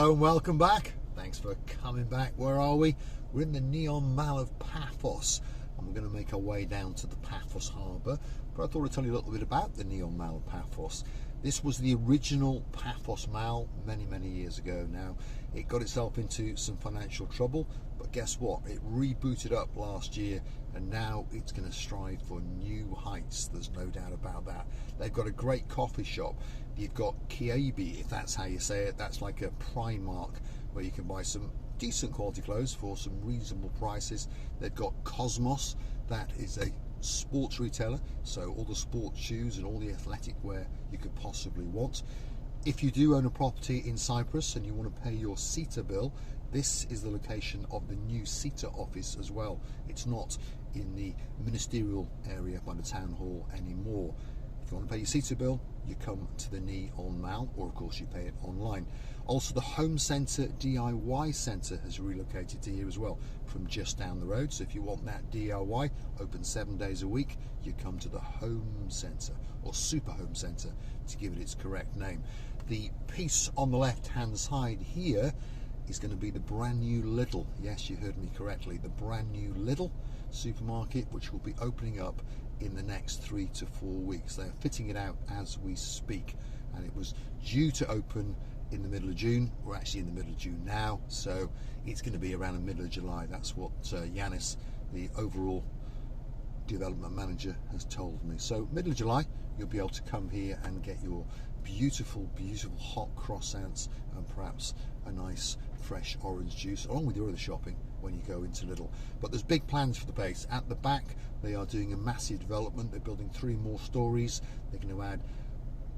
Hello and welcome back. Thanks for coming back. Where are we? We're in the Neon Mall of Paphos, and we're going to make our way down to the Paphos Harbour. But I thought I'd tell you a little bit about the Neon Mall of Paphos. This was the original Paphos Mall many years ago now. It got itself into some financial trouble, but guess what? It rebooted up last year, and now it's going to strive for new heights. There's no doubt about that. They've got a great coffee shop. You've got Kiabi, if that's how you say it. That's like a Primark where you can buy some decent quality clothes for some reasonable prices. They've got Cosmos, that is a sports retailer, so all the sports shoes and all the athletic wear you could possibly want. If you do own a property in Cyprus and you want to pay your CETA bill, this is the location of the new CETA office as well. It's not in the ministerial area by the town hall anymore. If you want to pay your CETA bill, you come to the Neon Mall, or of course you pay it online. Also, the Home Centre DIY Centre has relocated to here as well, from just down the road. So if you want that DIY, open 7 days a week, you come to the Home Centre, or Super Home Centre to give it its correct name. The piece on the left hand side here is going to be the brand new Lidl. Yes, you heard me correctly, the brand new Lidl supermarket, which will be opening up in the next 3 to 4 weeks. They're fitting it out as we speak, and it was due to open in the middle of June. We're actually in the middle of June now, so it's going to be around the middle of July. That's what Yanis, the overall development manager, has told me. So middle of July, you'll be able to come here and get your beautiful hot croissants and perhaps a nice fresh orange juice, along with your other shopping when you go into Lidl. But there's big plans for the base. At the back, they are doing a massive development. They're building 3 more stories. They're going to add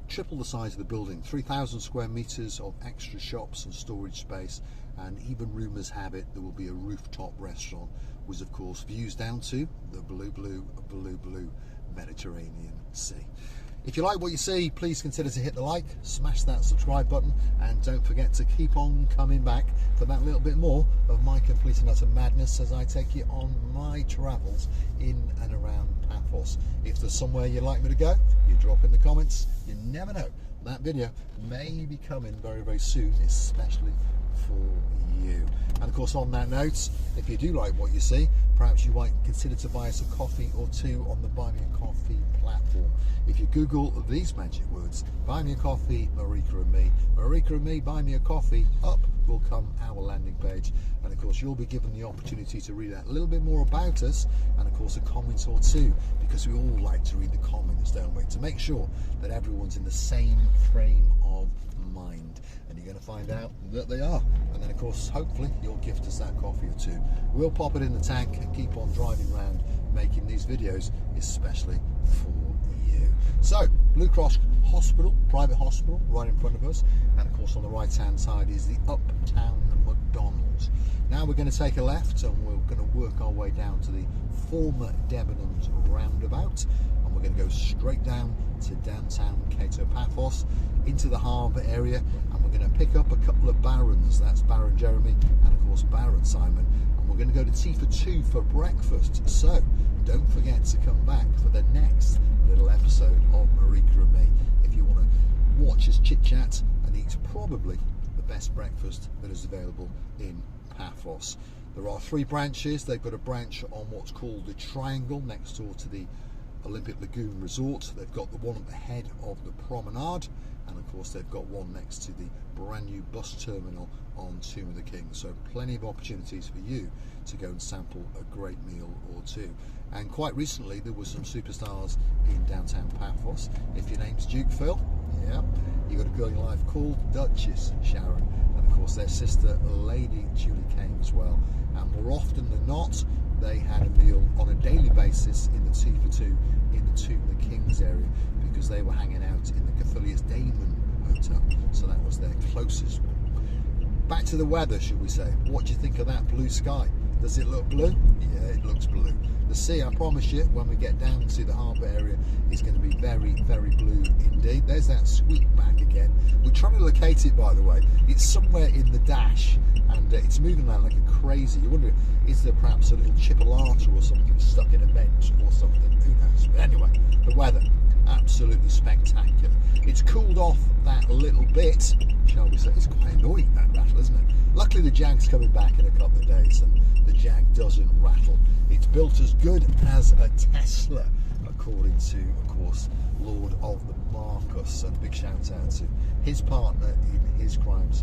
triple the size of the building, 3,000 square meters of extra shops and storage space, and even rumours have it there will be a rooftop restaurant with, of course, views down to the blue Mediterranean Sea. If you like what you see, please consider to hit the like, smash that subscribe button, and don't forget to keep on coming back for that little bit more of my complete and utter madness as I take you on my travels in and around Paphos. If there's somewhere you'd like me to go, you drop in the comments. You never know, that video may be coming very soon, especially for you. And of course, on that note, if you do like what you see, perhaps you might consider to buy us a coffee or two on the Buy Me a Coffee platform. If you Google these magic words, Buy Me a Coffee, Marika and me, Buy Me a Coffee, up will come our landing page. And of course, you'll be given the opportunity to read out a little bit more about us, and of course a comment or two, because we all like to read the comments, don't we, to make sure that everyone's in the same frame of mind. And you're going to find out that they are, and then of course hopefully you'll gift us that coffee or two. We'll pop it in the tank and keep on driving around making these videos especially for you. So Blue Cross Hospital, private hospital, right in front of us, and of course on the right hand side is the Uptown McDonald's. Now we're going to take a left and we're going to work our way down to the former Debenhams roundabout, and we're going to go straight down to downtown Cato Paphos into the harbour area, and we're going to pick up a couple of Barons. That's Baron Jeremy and of course Baron Simon, and we're going to go to Tea for Two for breakfast. So don't forget to come back for the next little episode of Marika and me if you want to watch us chit chat and eat probably the best breakfast that is available in Paphos. There are 3 branches. They've got a branch on what's called the Triangle next door to the Olympic Lagoon Resort. They've got the one at the head of the promenade, and of course they've got one next to the brand new bus terminal on Tomb of the King. So plenty of opportunities for you to go and sample a great meal or two. And quite recently there were some superstars in downtown Paphos. If your name's Duke Phil, yeah, you got a girl in your life called Duchess Sharon, and of course their sister Lady Julie came as well. And more often than not, they had a meal on a daily basis in the Tea for Two in the Tomb of the Kings area, because they were hanging out in the Catholius Damon Hotel, so that was their closest one. Back to the weather, should we say. What do you think of that blue sky? Does it look blue? Yeah, it looks blue. The sea, I promise you, when we get down to the harbour area, is going to be very blue indeed. There's that sweep back again. We're trying to locate it, by the way. It's somewhere in the dash, and it's moving around like a crazy. You wonder, is there perhaps a little chipolata or something stuck in a bench or something? Who knows? But anyway, the weather, absolutely spectacular. It's cooled off that little bit, shall we say. It's quite annoying, that rattle, isn't it? Luckily the Jag's coming back in a couple of days and the Jag doesn't rattle. It's built as good as a Tesla, according to, of course, Lord of the Marcus. And a big shout out to his partner in his crimes,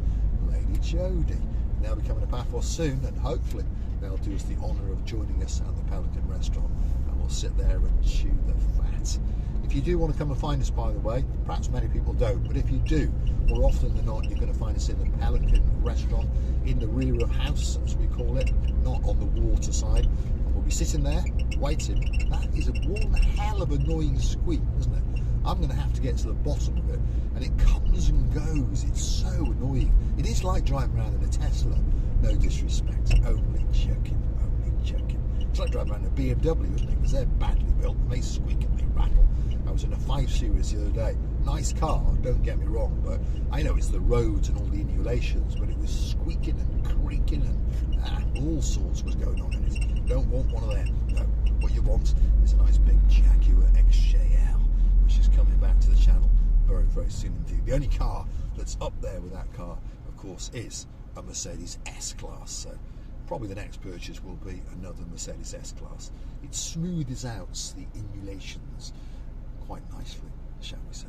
Lady Jodie. They'll be coming to Paphos soon, and hopefully they'll do us the honour of joining us at the Pelican restaurant, and we'll sit there and chew the fat. If you do want to come and find us, by the way, perhaps many people don't, but if you do, more often than not, you're going to find us in the Pelican restaurant, in the rear of house, as we call it, not on the water side. And we'll be sitting there, waiting. That is one hell of annoying squeak, isn't it? I'm going to have to get to the bottom of it, and it comes and goes. It's so annoying. It is like driving around in a Tesla. No disrespect, only joking, only joking. It's like driving around a BMW, isn't it? Because they're badly built, and they squeak and they rattle. I was in a 5 Series the other day. Nice car, don't get me wrong, but I know it's the roads and all the emulations, but it was squeaking and creaking and all sorts was going on in it. You don't want one of them. No, what you want is a nice big Jaguar XJL, which is coming back to the channel very, very soon indeed. The only car that's up there with that car, of course, is a Mercedes S-Class. So probably the next purchase will be another Mercedes S-Class. It smoothes out the emulations quite nicely, shall we say.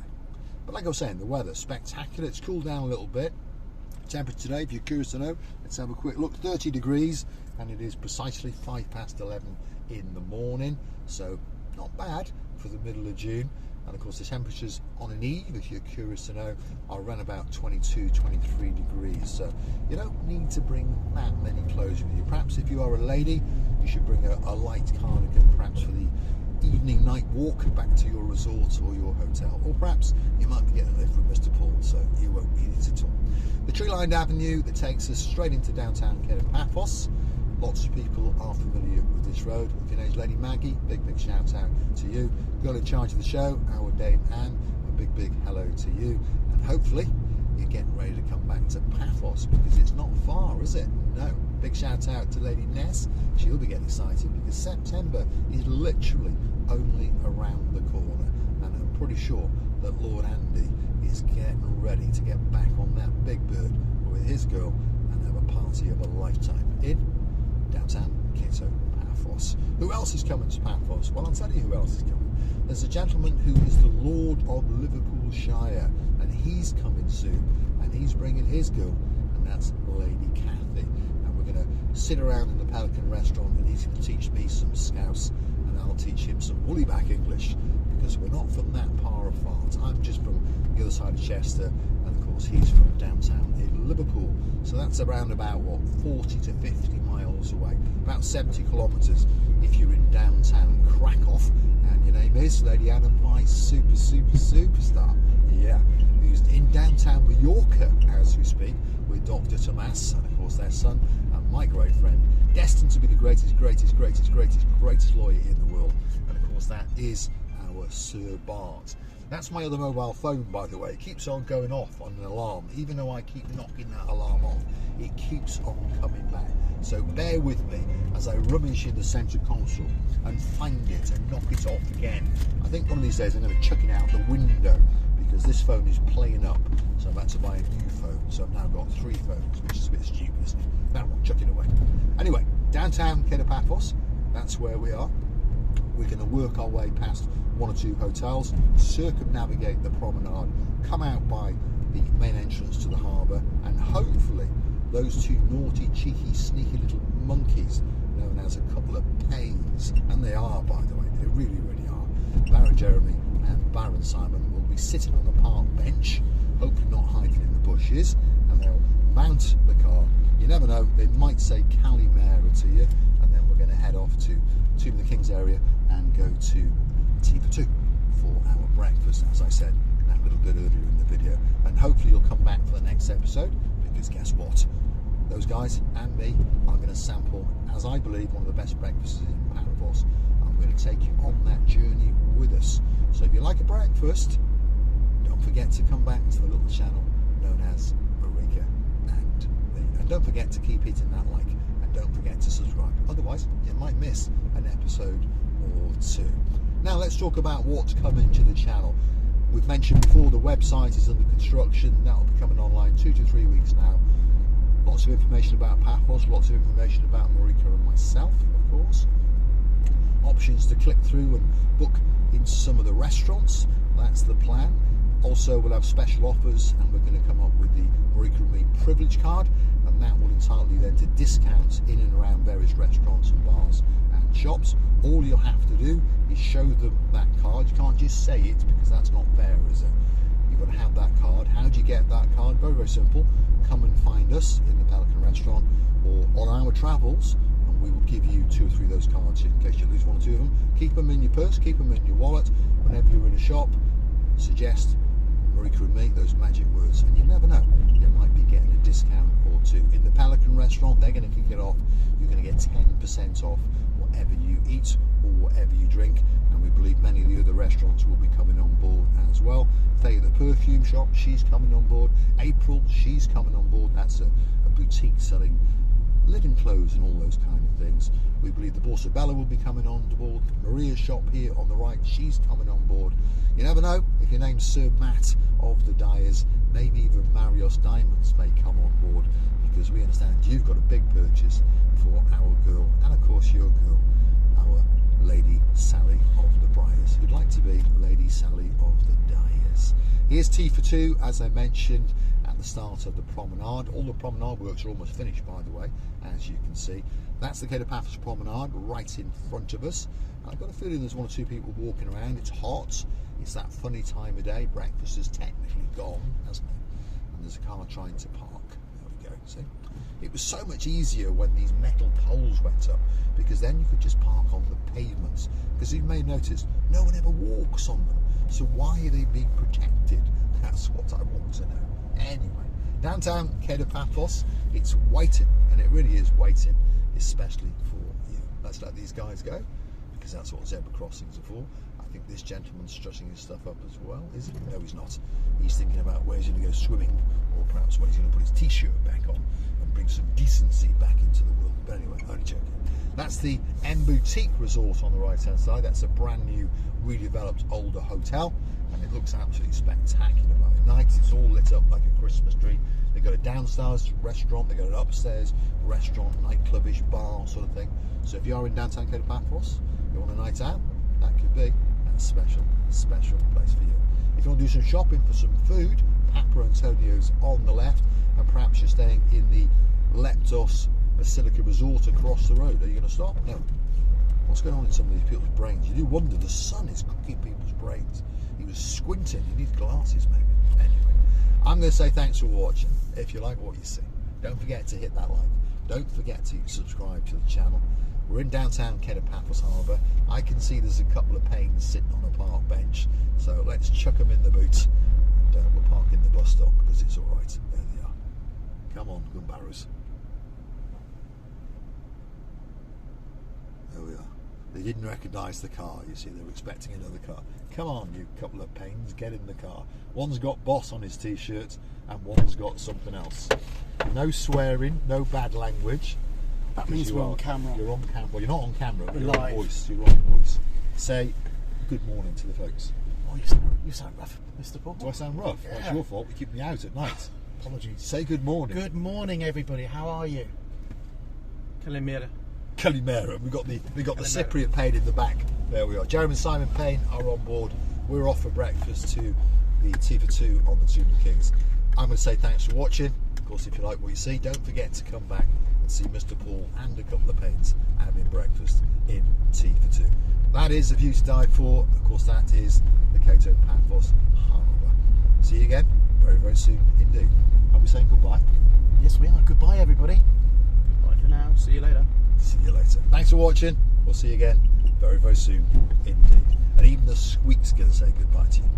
But like I was saying, the weather spectacular. It's cooled down a little bit. Temperature today, if you're curious to know, let's have a quick look. 30 degrees, and it is precisely 11:05 in the morning. So not bad for the middle of June. And of course the temperatures on an eve, if you're curious to know, are around about 22, 23 degrees. So you don't need to bring that many clothes with you. Perhaps if you are a lady, you should bring a light cardigan, perhaps for the evening night walk back to your resort or your hotel. Or perhaps you might be getting a lift from Mr. Paul, so you won't need it at all. The tree-lined avenue that takes us straight into downtown Paphos. Lots of people are familiar with this road. If your name's Lady Maggie, big shout out to you. Girl in charge of the show, our Dame Anne, a big hello to you. And hopefully you're getting ready to come back to Paphos, because it's not far, is it? No. Big shout out to Lady Ness. She'll be getting excited because September is literally only around the corner. And I'm pretty sure that Lord Andy is getting ready to get back on that big bird with his girl and have a party of a lifetime in downtown Paphos. Who else is coming to Paphos? Well, I'll tell you who else is coming. There's a gentleman who is the Lord of Liverpoolshire, and he's coming soon, and he's bringing his girl, and that's Lady Cathy. And we're going to sit around in the Pelican restaurant, and he's going to teach me some Scouse, and I'll teach him some woollyback English, because we're not from that far apart. I'm just from the other side of Chester, and of course he's from downtown in Liverpool. So that's around about, what, 40 to 50 miles away, about 70 kilometres if you're in downtown Krakow. And your name is Lady Anna, my superstar. Yeah, who's in downtown Mallorca as we speak with Dr. Tomas and of course their son and my great friend, destined to be the greatest lawyer in the world. And of course that is our Sir Bart. That's my other mobile phone, by the way. It keeps on going off on an alarm. Even though I keep knocking that alarm off, it keeps on coming back. So bear with me as I rummage in the centre console and find it and knock it off again. I think one of these days I'm going to chuck it out the window, because this phone is playing up. So I've had to buy a new phone. So I've now got 3 phones, which is a bit stupid, isn't it? Now I'll chuck it away. Anyway, downtown Paphos, that's where we are. We're going to work our way past 1 or 2 hotels, circumnavigate the promenade, come out by the main entrance to the harbour, and hopefully those 2 naughty, cheeky, sneaky little monkeys known as a couple of pains, and they are, by the way, they really are, Baron Jeremy and Baron Simon will be sitting on the park bench, hopefully not hiding in the bushes, and they'll mount the car. You never know, they might say Calimera to you, and then we're going to head off to Tomb of the Kings area and go to Tea for 2 for our breakfast, as I said that little bit earlier in the video. And hopefully you'll come back for the next episode, because guess what? Those guys and me are going to sample, as I believe, one of the best breakfasts in Paphos. I'm going to take you on that journey with us. So if you like a breakfast, don't forget to come back to the little channel known as Marika and me. And don't forget to keep hitting that like, and don't forget to subscribe. Otherwise, you might miss an episode or 2. Now let's talk about what's coming to the channel. We've mentioned before the website is under construction. That'll be coming online 2 to 3 weeks now. Lots of information about Paphos, lots of information about Marika and myself, of course. Options to click through and book in some of the restaurants. That's the plan. Also, we'll have special offers, and we're going to come up with the Marika and Me privilege card, and that will entitle you then to discounts in and around various restaurants and bars and shops. All you'll have to do is show them that card. You can't just say it, because that's not fair, is it? You've got to have that card. How do you get that card? Very, very simple. Come and find us in the Pelican restaurant or on our travels, and we will give you 2 or 3 of those cards in case you lose 1 or 2 of them. Keep them in your purse, keep them in your wallet. Whenever you're in a shop, suggest Marika and Me, those magic words, and you never know, you might be getting a discount or 2. In the Pelican restaurant, they're going to kick it off. You're going to get 10% off whatever you eat or whatever you drink, and we believe many of the other restaurants will be coming on board as well. Say the perfume shop, she's coming on board. April, she's coming on board. That's a boutique selling linen clothes and all those kind of things. We believe the Borsa Bella will be coming on board. Maria's shop here on the right, she's coming on board. You never know, if your name's Sir Matt of the Dyers, maybe even Marios Diamonds may come on board, because we understand you've got a big purchase for our girl, and of course your girl, our Lady Sally of the Briars, who'd like to be Lady Sally of the Dyers. Here's tea for 2, as I mentioned at the start of the promenade. All the promenade works are almost finished, by the way, as you can see. That's the Paphos promenade right in front of us. I've got a feeling there's 1 or 2 people walking around. It's hot. It's that funny time of day. Breakfast is technically gone, hasn't it? And there's a car trying to park. There we go, see? It was so much easier when these metal poles went up, because then you could just park on the pavements. Because you may notice, no one ever walks on them. So why are they being protected? That's what I want to know. Anyway, downtown Paphos, it's waiting, and it really is waiting, especially for you. Let's let these guys go, because that's what zebra crossings are for. I think this gentleman's strutting his stuff up as well, is he? No, he's not. He's thinking about where he's going to go swimming, or perhaps when he's going to put his t-shirt back on and bring some decency back into the world. But anyway, only joking. That's the M Boutique Resort on the right-hand side. That's a brand new, redeveloped, older hotel, and it looks absolutely spectacular by night. It's all lit up like a Christmas tree. They've got a downstairs restaurant, they've got an upstairs restaurant, nightclubish bar sort of thing. So if you are in downtown Paphos, you want a night out, that could be a special place for you. If you want to do some shopping for some food, Papa Antonio's on the left, and perhaps you're staying in the Leptos Basilica Resort across the road. Are you going to stop? No. What's going on in some of these people's brains? You do wonder, the sun is cooking people's brains. He was squinting, he needs glasses maybe. Anyway, I'm going to say thanks for watching. If you like what you see, don't forget to hit that like. Don't forget to subscribe to the channel. We're in downtown Paphos Harbour. I can see there's a couple of panes sitting on a park bench, so let's chuck them in the boot, and we'll park in the bus stop, because it's all right. There they are. Come on, good barrows. There we are. They didn't recognise the car, you see, they were expecting another car. Come on, you couple of pains, get in the car. One's got boss on his t-shirt, and one's got something else. No swearing, no bad language. That means we're on camera. You're on camera. Well, you're not on camera, but We're you're live. on voice. You're on voice. Say good morning to the folks. Oh, you sound rough, Mr. Paul. Do I sound rough? Yeah. That's your fault. We keep me out at night. Apologies. Say good morning. Good morning, everybody. How are you? Kalimera. Kalimera. We got the Cypriot Payne in the back. There we are. Jeremy and Simon Payne are on board. We're off for breakfast to the tea for 2 on the Tomb of Kings. I'm going to say thanks for watching. Of course, if you like what you see, don't forget to come back and see Mr. Paul and a couple of Paynes having breakfast in tea for 2. That is the view to die for. Of course, that is the Paphos Harbour. See you again very, very soon indeed. Are we saying goodbye? Yes, we are. Goodbye, everybody. Bye for now. See you later. See you later. Thanks for watching. We'll see you again very, very soon indeed. And even the squeak's going to say goodbye to you.